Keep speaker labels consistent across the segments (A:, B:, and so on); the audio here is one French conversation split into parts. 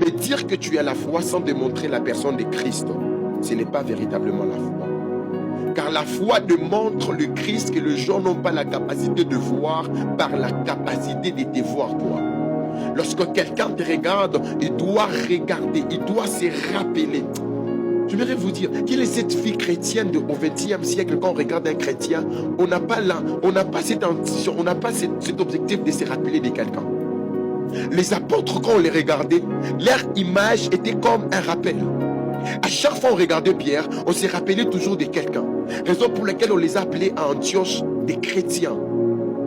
A: Mais dire que tu as la foi sans démontrer la personne de Christ, ce n'est pas véritablement la foi. Car la foi démontre le Christ que les gens n'ont pas la capacité de voir par la capacité de te voir toi. Lorsque quelqu'un te regarde, il doit regarder, il doit se rappeler. J'aimerais vous dire, quelle est cette vie chrétienne au XXe siècle? Quand on regarde un chrétien, on n'a pas cette ambition, on n'a pas cet objectif de se rappeler de quelqu'un. Les apôtres, quand on les regardait, leur image était comme un rappel. À chaque fois qu'on regardait Pierre, on se rappelait toujours de quelqu'un. Raison pour laquelle on les appelait à Antioche des chrétiens.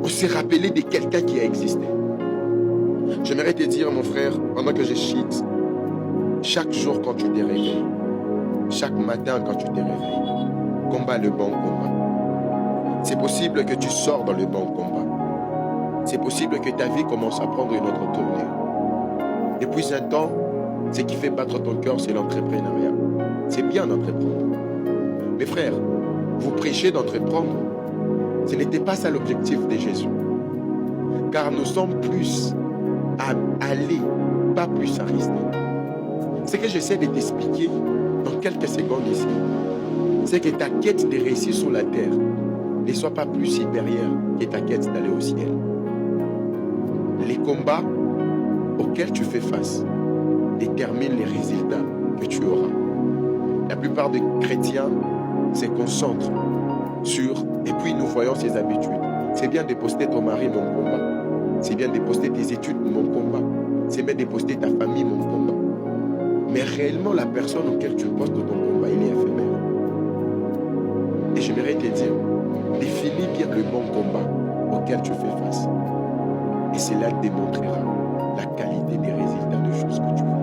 A: On se rappelait de quelqu'un qui a existé. J'aimerais te dire, mon frère, pendant que je chute, chaque jour quand tu te réveilles, chaque matin quand tu te réveilles, combat le bon combat. C'est possible que tu sors dans le bon combat. C'est possible que ta vie commence à prendre une autre tournure. Depuis un temps, ce qui fait battre ton cœur, c'est l'entrepreneuriat. C'est bien d'entreprendre. Mes frères, vous prêchez d'entreprendre. Ce n'était pas ça l'objectif de Jésus. Car nous sommes plus à aller, pas plus à rester. Ce que j'essaie de t'expliquer dans quelques secondes ici, c'est que ta quête de réussir sur la terre ne soit pas plus supérieure que ta quête d'aller au ciel. Les combats auxquels tu fais face déterminent les résultats que tu auras. La plupart des chrétiens se concentrent sur, et puis nous voyons ces habitudes. C'est bien de poster ton mari, mon combat. C'est bien de poster tes études, mon combat. C'est bien de poster ta famille, mon combat. Mais réellement, la personne auquel tu postes ton combat, il est éphémère. Et j'aimerais te dire, définis bien le bon combat auquel tu fais face. Et cela démontrera la qualité des résultats de choses que tu fais.